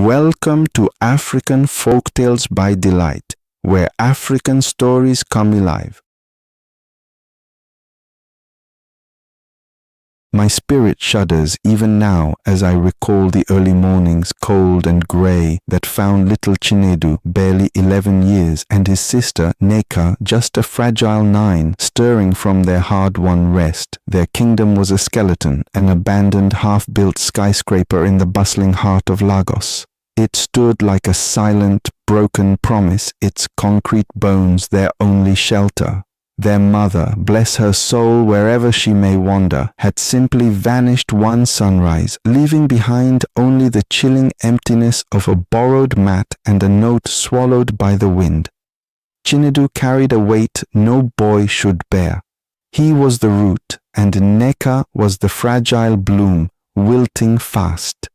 Welcome to African Folktales by Delight, where African stories come alive. My spirit shudders even now as I recall the early mornings, cold and grey, that found little Chinedu, barely 11 years, and his sister Nneka, just a fragile 9, stirring from their hard-won rest. Their kingdom was a skeleton, an abandoned half-built skyscraper in the bustling heart of Lagos. It stood like a silent, broken promise, its concrete bones their only shelter. Their mother, bless her soul wherever she may wander, had simply vanished one sunrise, leaving behind only the chilling emptiness of a borrowed mat and a note swallowed by the wind. Chinedu carried a weight no boy should bear. He was the root, and Nneka was the fragile bloom, wilting fast.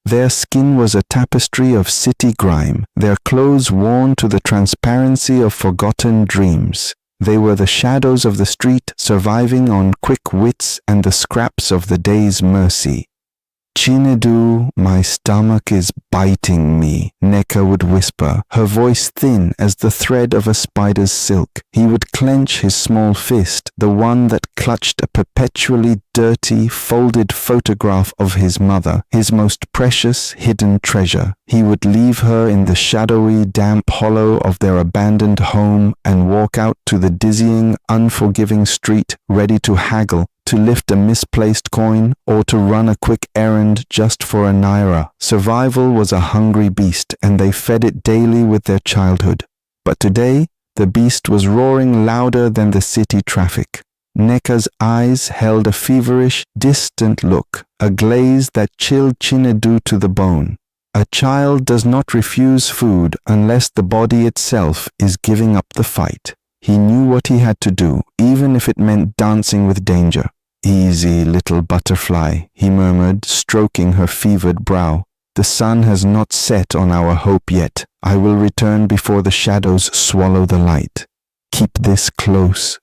Their skin was a tapestry of city grime, their clothes worn to the transparency of forgotten dreams. They were the shadows of the street, surviving on quick wits and the scraps of the day's mercy. "Chinedu, my stomach is biting me," Nneka would whisper, her voice thin as the thread of a spider's silk. He would clench his small fist, the one that clutched a perpetually dirty, folded photograph of his mother, his most precious hidden treasure. He would leave her in the shadowy, damp hollow of their abandoned home and walk out to the dizzying, unforgiving street, ready to haggle, to lift a misplaced coin, or to run a quick errand just for a naira. Survival was a hungry beast, and they fed it daily with their childhood. But today, the beast was roaring louder than the city traffic. Nneka's eyes held a feverish, distant look, a glaze that chilled Chinedu to the bone. A child does not refuse food unless the body itself is giving up the fight. He knew what he had to do, even if it meant dancing with danger. "Easy, little butterfly," he murmured, stroking her fevered brow. "The sun has not set on our hope yet. I will return before the shadows swallow the light. Keep this close."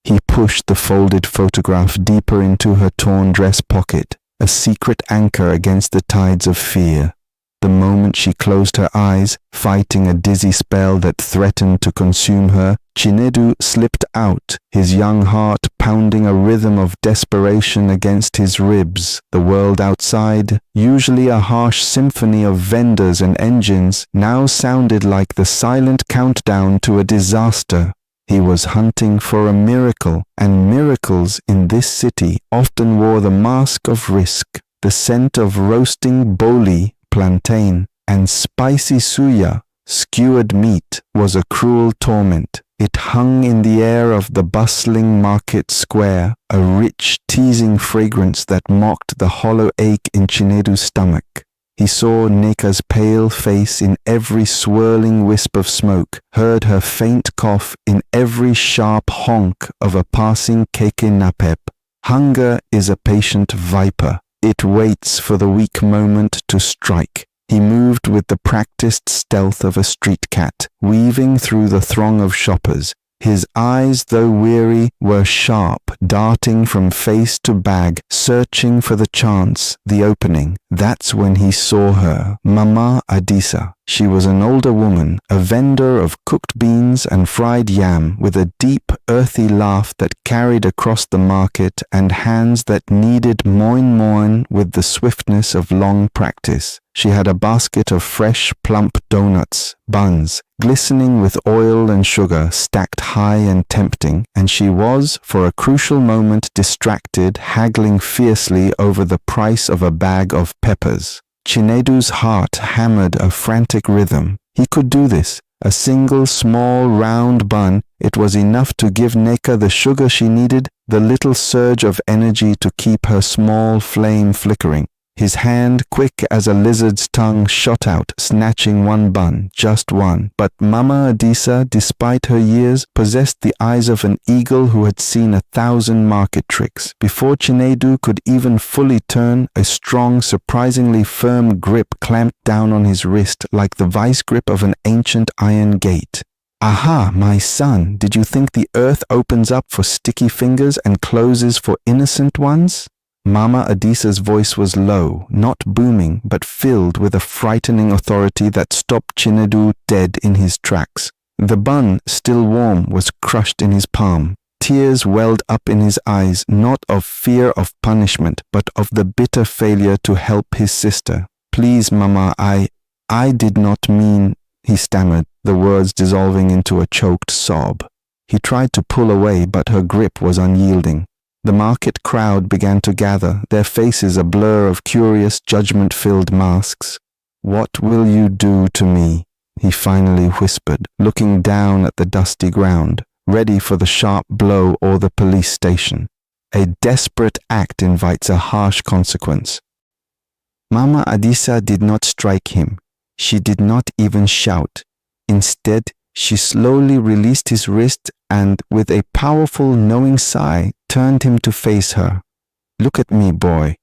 He pushed the folded photograph deeper into her torn dress pocket, a secret anchor against the tides of fear. The moment she closed her eyes, fighting a dizzy spell that threatened to consume her, Chinedu slipped out, his young heart pounding a rhythm of desperation against his ribs. The world outside, usually a harsh symphony of vendors and engines, now sounded like the silent countdown to a disaster. He was hunting for a miracle, and miracles in this city often wore the mask of risk. The scent of roasting boli, plantain, and spicy suya, skewered meat, was a cruel torment. It hung in the air of the bustling market square, a rich, teasing fragrance that mocked the hollow ache in Chinedu's stomach. He saw Nneka's pale face in every swirling wisp of smoke, heard her faint cough in every sharp honk of a passing keke napep. Hunger is a patient viper. It waits for the weak moment to strike. He moved with the practiced stealth of a street cat, weaving through the throng of shoppers. His eyes, though weary, were sharp, darting from face to bag, searching for the chance, the opening. That's when he saw her, Mama Adisa. She was an older woman, a vendor of cooked beans and fried yam, with a deep, earthy laugh that carried across the market and hands that kneaded moin with the swiftness of long practice. She had a basket of fresh, plump doughnuts, buns, glistening with oil and sugar, stacked high and tempting, and she was, for a crucial moment, distracted, haggling fiercely over the price of a bag of peppers. Chinedu's heart hammered a frantic rhythm. He could do this. A single small round bun, it was enough to give Nneka the sugar she needed, the little surge of energy to keep her small flame flickering. His hand, quick as a lizard's tongue, shot out, snatching one bun, just one. But Mama Adisa, despite her years, possessed the eyes of an eagle who had seen 1,000 market tricks. Before Chinedu could even fully turn, a strong, surprisingly firm grip clamped down on his wrist like the vice grip of an ancient iron gate. "Aha, my son, did you think the earth opens up for sticky fingers and closes for innocent ones?" Mama Adisa's voice was low, not booming, but filled with a frightening authority that stopped Chinedu dead in his tracks. The bun, still warm, was crushed in his palm. Tears welled up in his eyes, not of fear of punishment, but of the bitter failure to help his sister. "Please, Mama, I did not mean," he stammered, the words dissolving into a choked sob. He tried to pull away, but her grip was unyielding. The market crowd began to gather, their faces a blur of curious, judgment-filled masks. "What will you do to me?" he finally whispered, looking down at the dusty ground, ready for the sharp blow or the police station. A desperate act invites a harsh consequence. Mama Adisa did not strike him. She did not even shout. Instead, she slowly released his wrist and, with a powerful, knowing sigh, turned him to face her. "Look at me, boy.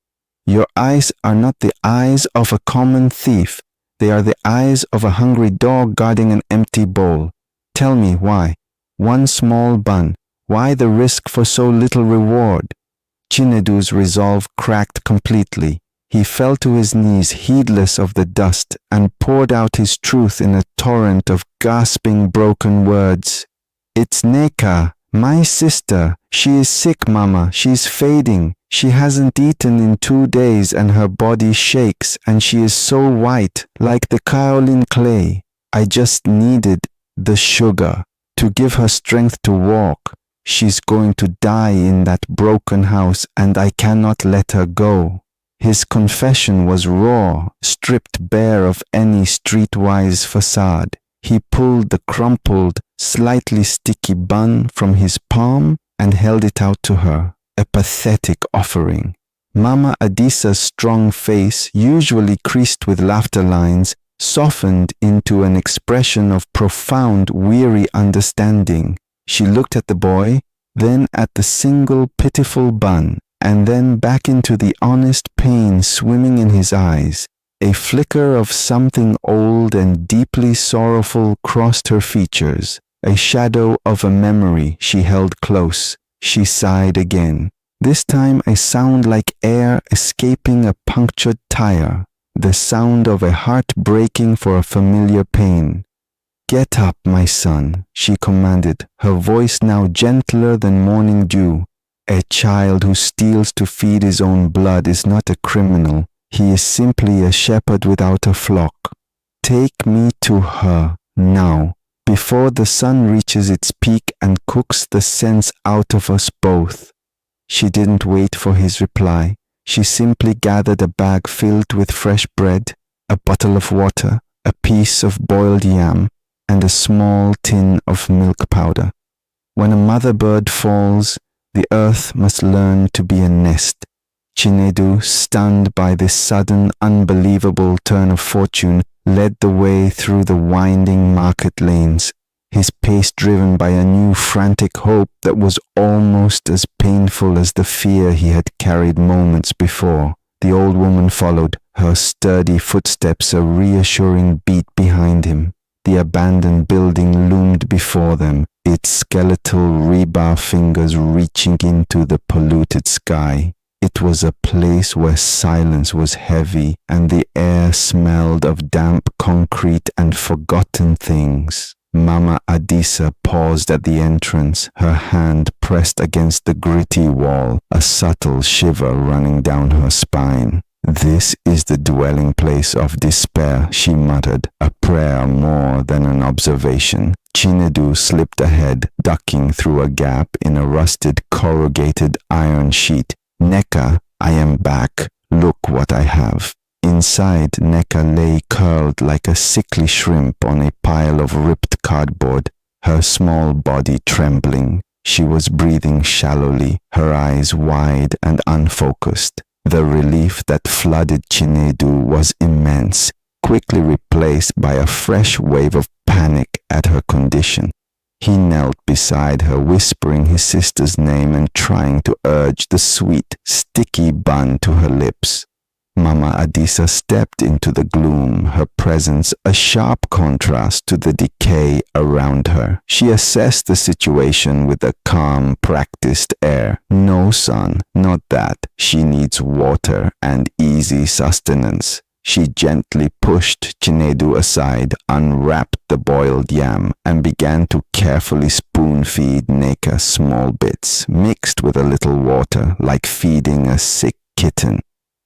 Your eyes are not the eyes of a common thief. They are the eyes of a hungry dog guarding an empty bowl. Tell me why. One small bun. Why the risk for so little reward?" Chinedu's resolve cracked completely. He fell to his knees, heedless of the dust, and poured out his truth in a torrent of gasping, broken words. "It's Nneka, my sister. She is sick, Mama. She's fading. She hasn't eaten in 2 days and her body shakes, and she is so white, like the kaolin clay. I just needed the sugar to give her strength to walk. She's going to die in that broken house, and I cannot let her go." His confession was raw, stripped bare of any streetwise facade. He pulled the crumpled, slightly sticky bun from his palm and held it out to her, a pathetic offering. Mama Adisa's strong face, usually creased with laughter lines, softened into an expression of profound, weary understanding. She looked at the boy, then at the single pitiful bun, and then back into the honest pain swimming in his eyes. A flicker of something old and deeply sorrowful crossed her features, a shadow of a memory she held close. She sighed again, this time a sound like air escaping a punctured tire, the sound of a heart breaking for a familiar pain. "Get up, my son," she commanded, her voice now gentler than morning dew. "A child who steals to feed his own blood is not a criminal. He is simply a shepherd without a flock. Take me to her, now, before the sun reaches its peak and cooks the sense out of us both." She didn't wait for his reply. She simply gathered a bag filled with fresh bread, a bottle of water, a piece of boiled yam, and a small tin of milk powder. When a mother bird falls, the earth must learn to be a nest. Chinedu, stunned by this sudden, unbelievable turn of fortune, led the way through the winding market lanes, his pace driven by a new frantic hope that was almost as painful as the fear he had carried moments before. The old woman followed, her sturdy footsteps a reassuring beat behind him. The abandoned building loomed before them, its skeletal rebar fingers reaching into the polluted sky. It was a place where silence was heavy and the air smelled of damp concrete and forgotten things. Mama Adisa paused at the entrance, her hand pressed against the gritty wall, a subtle shiver running down her spine. "This is the dwelling place of despair," she muttered, a prayer more than an observation. Chinedu slipped ahead, ducking through a gap in a rusted corrugated iron sheet. "Nneka, I am back. Look what I have." Inside, Nneka lay curled like a sickly shrimp on a pile of ripped cardboard, her small body trembling. She was breathing shallowly, her eyes wide and unfocused. The relief that flooded Chinedu was immense, quickly replaced by a fresh wave of panic at her condition. He knelt beside her, whispering his sister's name and trying to urge the sweet, sticky bun to her lips. Mama Adisa stepped into the gloom, her presence a sharp contrast to the decay around her. She assessed the situation with a calm, practiced air. No, son, not that. She needs water and easy sustenance. She gently pushed Chinedu aside, unwrapped the boiled yam, and began to carefully spoon-feed Nneka small bits, mixed with a little water, like feeding a sick kitten.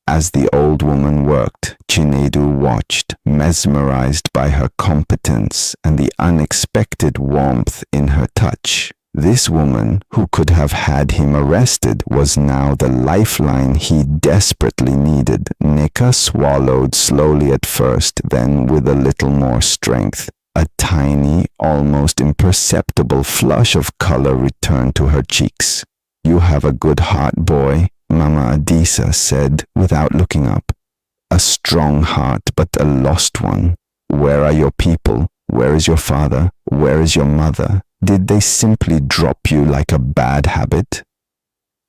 As the old woman worked, Chinedu watched, mesmerized by her competence and the unexpected warmth in her touch. This woman, who could have had him arrested, was now the lifeline he desperately needed. Nneka swallowed slowly at first, then with a little more strength. A tiny, almost imperceptible flush of color returned to her cheeks. "You have a good heart, boy," Mama Adisa said without looking up. "A strong heart, but a lost one. Where are your people? Where is your father? Where is your mother? Did they simply drop you like a bad habit?"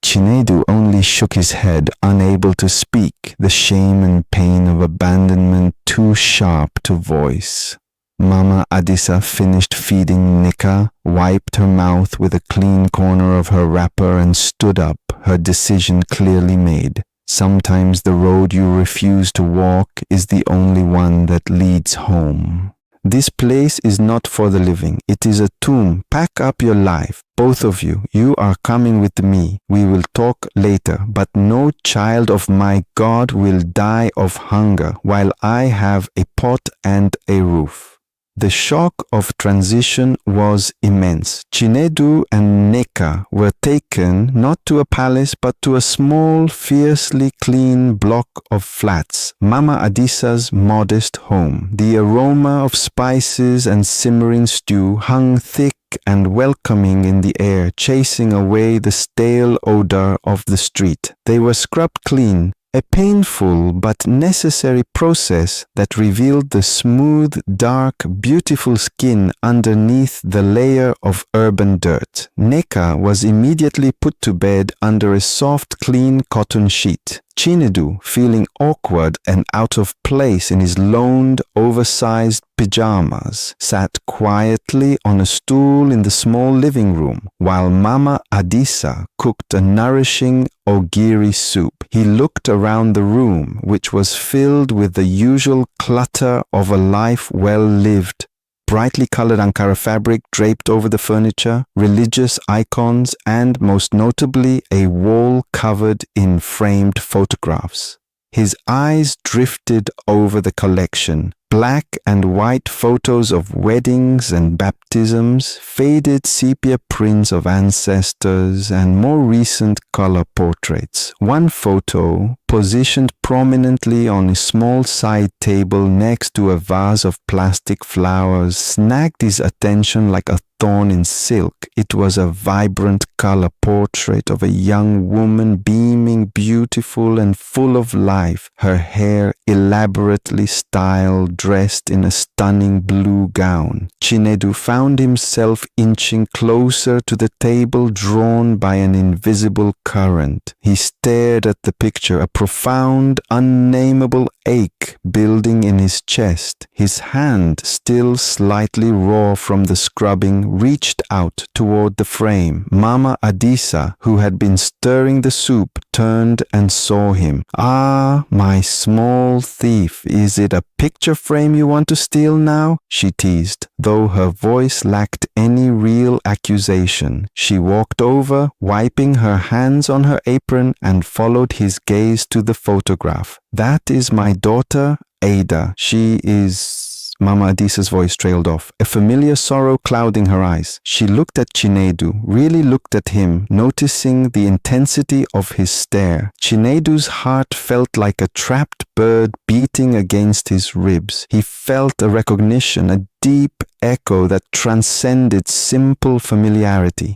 Chinedu only shook his head, unable to speak, the shame and pain of abandonment too sharp to voice. Mama Adisa finished feeding Nneka, wiped her mouth with a clean corner of her wrapper, and stood up, her decision clearly made. Sometimes the road you refuse to walk is the only one that leads home. This place is not for the living. It is a tomb. Pack up your life. Both of you. You are coming with me. We will talk later, but no child of my God will die of hunger while I have a pot and a roof. The shock of transition was immense. Chinedu and Nneka were taken not to a palace but to a small, fiercely clean block of flats, Mama Adisa's modest home. The aroma of spices and simmering stew hung thick and welcoming in the air, chasing away the stale odor of the street. They were scrubbed clean, a painful but necessary process that revealed the smooth, dark, beautiful skin underneath the layer of urban dirt. Nneka was immediately put to bed under a soft, clean cotton sheet. Chinedu, feeling awkward and out of place in his loaned, oversized pajamas, sat quietly on a stool in the small living room, while Mama Adisa cooked a nourishing ogiri soup. He looked around the room, which was filled with the usual clutter of a life well lived. Brightly colored Ankara fabric draped over the furniture, religious icons, and most notably a wall covered in framed photographs. His eyes drifted over the collection. Black and white photos of weddings and baptisms, faded sepia prints of ancestors, and more recent color portraits. One photo, positioned prominently on a small side table next to a vase of plastic flowers, snagged his attention like a thorn in silk. It was a vibrant color portrait of a young woman, beaming, beautiful, and full of life, her hair elaborately styled, dressed in a stunning blue gown. Chinedu found himself inching closer to the table, drawn by an invisible current. He stared at the picture, a profound, unnameable ache building in his chest. His hand, still slightly raw from the scrubbing, reached out toward the frame. Mama Adisa, who had been stirring the soup, turned and saw him. "Ah, my small thief, is it a picture frame you want to steal now?" she teased, though her voice lacked any real accusation. She walked over, wiping her hands on her apron, and followed his gaze to the photograph. "That is my daughter, Ada. She is..." Mama Adisa's voice trailed off, a familiar sorrow clouding her eyes. She looked at Chinedu, really looked at him, noticing the intensity of his stare. Chinedu's heart felt like a trapped bird beating against his ribs. He felt a recognition, a deep echo that transcended simple familiarity.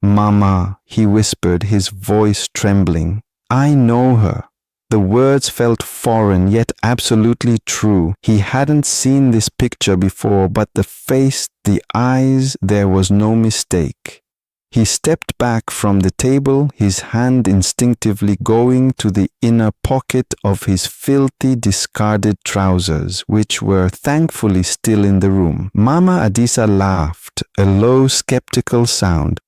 "Mama," he whispered, his voice trembling. "I know her." The words felt foreign, yet absolutely true. He hadn't seen this picture before, but the face, the eyes, there was no mistake. He stepped back from the table, his hand instinctively going to the inner pocket of his filthy, discarded trousers, which were thankfully still in the room. Mama Adisa laughed, a low, skeptical sound.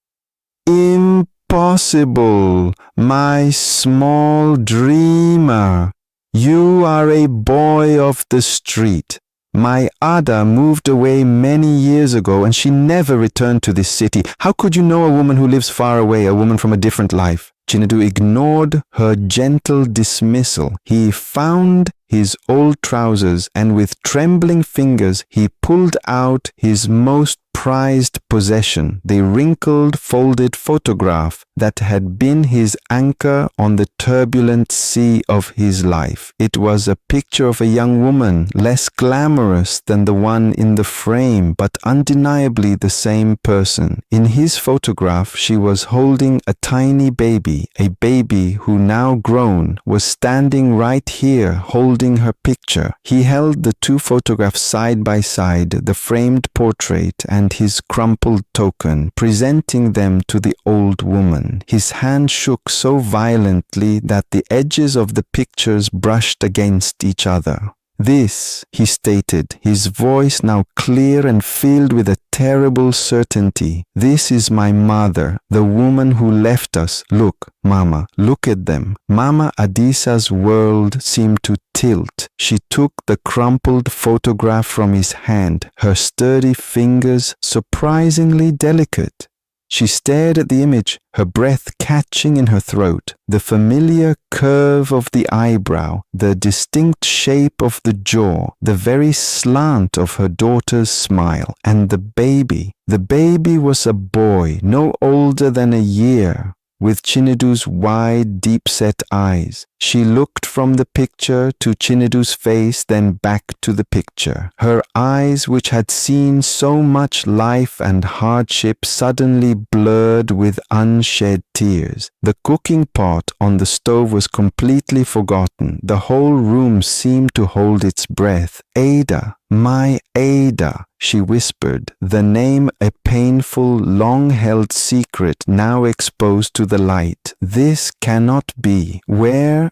Impossible, my small dreamer. You are a boy of the street. My Ada moved away many years ago and she never returned to this city. How could you know a woman who lives far away, a woman from a different life? Chinedu ignored her gentle dismissal. He found his old trousers and with trembling fingers he pulled out his most prized possession, the wrinkled, folded photograph that had been his anchor on the turbulent sea of his life. It was a picture of a young woman, less glamorous than the one in the frame, but undeniably the same person. In his photograph, she was holding a tiny baby. A baby who, now grown, was standing right here holding her picture. He held the two photographs side by side, the framed portrait and his crumpled token, presenting them to the old woman. His hand shook so violently that the edges of the pictures brushed against each other. This, he stated, his voice now clear and filled with a terrible certainty. This is my mother, the woman who left us. Look, Mama, look at them. Mama Adisa's world seemed to tilt. She took the crumpled photograph from his hand, her sturdy fingers surprisingly delicate. She stared at the image, her breath catching in her throat. The familiar curve of the eyebrow, the distinct shape of the jaw, the very slant of her daughter's smile, and the baby. The baby was a boy, no older than a year, with Chinedu's wide, deep-set eyes. She looked from the picture to Chinedu's face, then back to the picture. Her eyes, which had seen so much life and hardship, suddenly blurred with unshed tears. The cooking pot on the stove was completely forgotten. The whole room seemed to hold its breath. Ada, my Ada, she whispered, the name a painful, long-held secret now exposed to the light. This cannot be. Where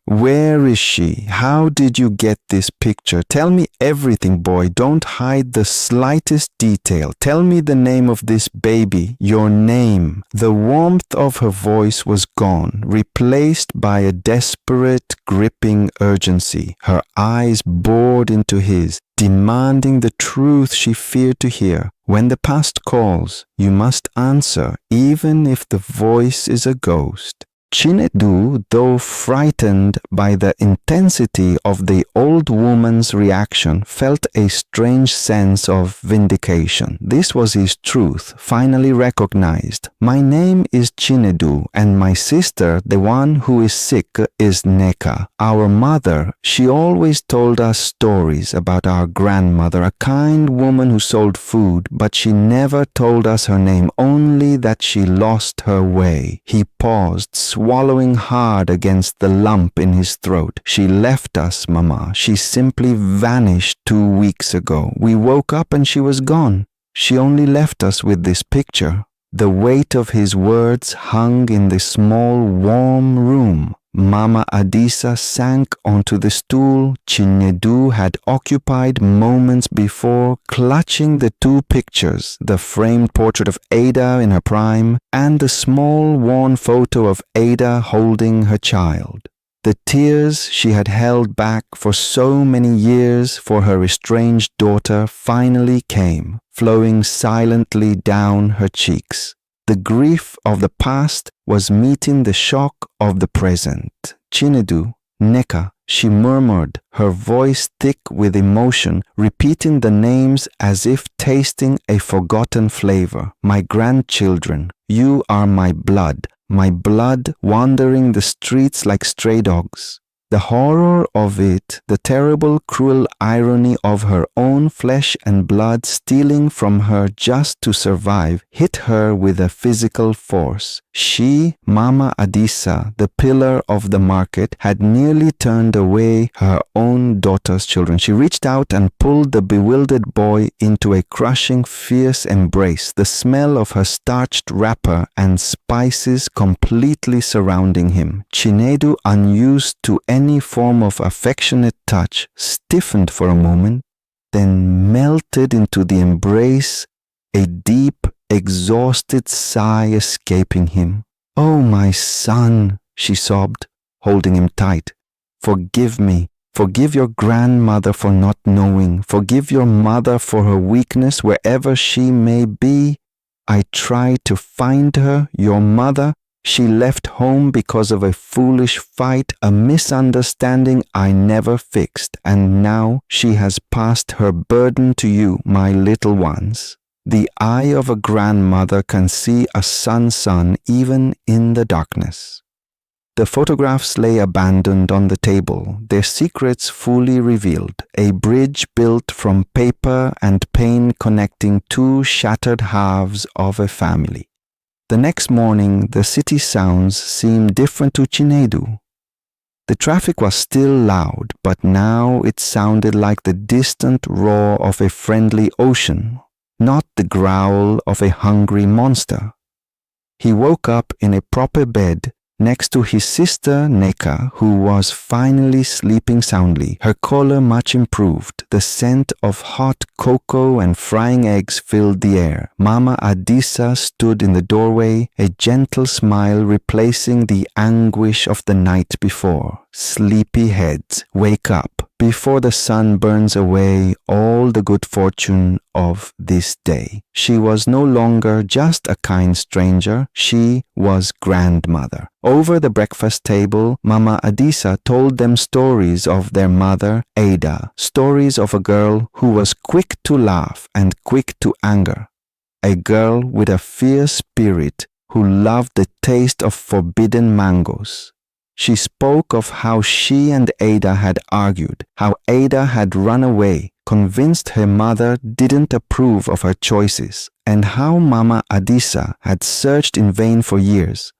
is she? How did you get this picture? Tell me everything, boy. Don't hide the slightest detail. Tell me the name of this baby, your name. The warmth of her voice was gone, replaced by a desperate, gripping urgency. Her eyes bored into his, demanding the truth she feared to hear. When the past calls, you must answer, even if the voice is a ghost. Chinedu, though frightened by the intensity of the old woman's reaction, felt a strange sense of vindication. This was his truth, finally recognized. My name is Chinedu, and my sister, the one who is sick, is Nneka. Our mother, she always told us stories about our grandmother, a kind woman who sold food, but she never told us her name, only that she lost her way. He paused, swallowing hard against the lump in his throat. She left us, Mama. She simply vanished 2 weeks ago. We woke up and she was gone. She only left us with this picture. The weight of his words hung in the small, warm room. Mama Adisa sank onto the stool Chinedu had occupied moments before, clutching the two pictures, the framed portrait of Ada in her prime and the small worn photo of Ada holding her child. The tears she had held back for so many years for her estranged daughter finally came, flowing silently down her cheeks. The grief of the past was meeting the shock of the present. Chinedu, Nneka, she murmured, her voice thick with emotion, repeating the names as if tasting a forgotten flavor. My grandchildren, you are my blood wandering the streets like stray dogs. The horror of it, the terrible, cruel irony of her own flesh and blood stealing from her just to survive, hit her with a physical force. She, Mama Adisa, the pillar of the market, had nearly turned away her own daughter's children. She reached out and pulled the bewildered boy into a crushing, fierce embrace, the smell of her starched wrapper and spices completely surrounding him. Chinedu, unused to any form of affectionate touch, stiffened for a moment, then melted into the embrace, a deep, exhausted sigh escaping him. "Oh, my son," she sobbed, holding him tight. "Forgive me. Forgive your grandmother for not knowing. Forgive your mother for her weakness wherever she may be. I tried to find her, your mother. She left home because of a foolish fight, a misunderstanding I never fixed, and now she has passed her burden to you, my little ones." The eye of a grandmother can see a son even in the darkness. The photographs lay abandoned on the table, their secrets fully revealed, a bridge built from paper and pain connecting two shattered halves of a family. The next morning, the city sounds seemed different to Chinedu. The traffic was still loud, but now it sounded like the distant roar of a friendly ocean, not the growl of a hungry monster. He woke up in a proper bed next to his sister Nneka, who was finally sleeping soundly, her color much improved. The scent of hot cocoa and frying eggs filled the air. Mama Adisa stood in the doorway, a gentle smile replacing the anguish of the night before. "Sleepy heads, wake up before the sun burns away all the good fortune of this day." She was no longer just a kind stranger, she was grandmother. Over the breakfast table, Mama Adisa told them stories of their mother, Ada, stories of a girl who was quick to laugh and quick to anger, a girl with a fierce spirit who loved the taste of forbidden mangoes. She spoke of how she and Ada had argued, how Ada had run away, convinced her mother didn't approve of her choices, and how Mama Adisa had searched in vain for years,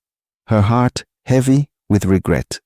her heart heavy with regret.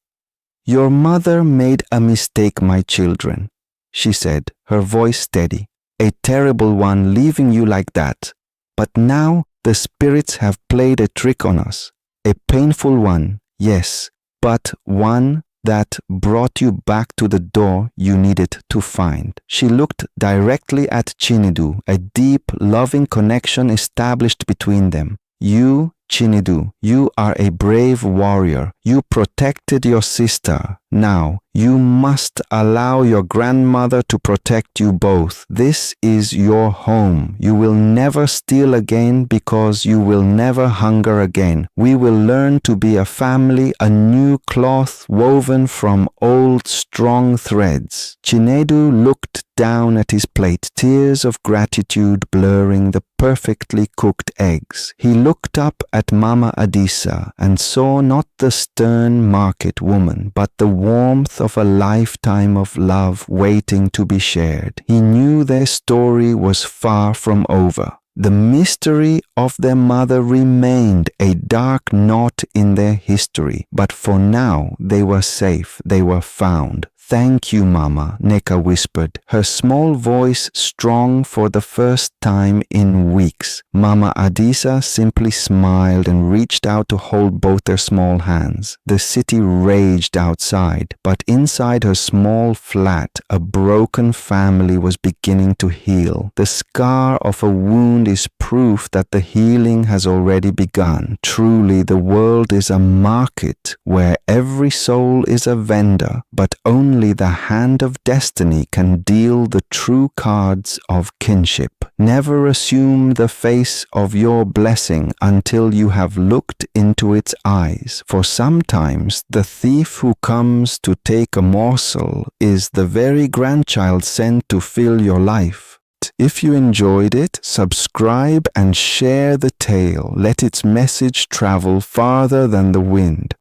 "Your mother made a mistake, my children," she said, her voice steady. "A terrible one leaving you like that. But now the spirits have played a trick on us. A painful one, yes, but one that brought you back to the door you needed to find." She looked directly at Chinedu, a deep, loving connection established between them. "You, Chinedu, you are a brave warrior. You protected your sister. Now, you must allow your grandmother to protect you both. This is your home. You will never steal again because you will never hunger again. We will learn to be a family, a new cloth woven from old strong threads." Chinedu looked down at his plate, tears of gratitude blurring the perfectly cooked eggs. He looked up at Mama Adisa and saw not the stern market woman, but the warmth of a lifetime of love waiting to be shared. He knew their story was far from over. The mystery of their mother remained a dark knot in their history, but for now they were safe, they were found. "Thank you, Mama," Nneka whispered, her small voice strong for the first time in weeks. Mama Adisa simply smiled and reached out to hold both their small hands. The city raged outside, but inside her small flat, a broken family was beginning to heal. The scar of a wound is proof that the healing has already begun. Truly, the world is a market where every soul is a vendor, but only the hand of destiny can deal the true cards of kinship. Never assume the face of your blessing until you have looked into its eyes, for sometimes the thief who comes to take a morsel is the very grandchild sent to fill your life. If you enjoyed it, subscribe and share the tale. Let its message travel farther than the wind.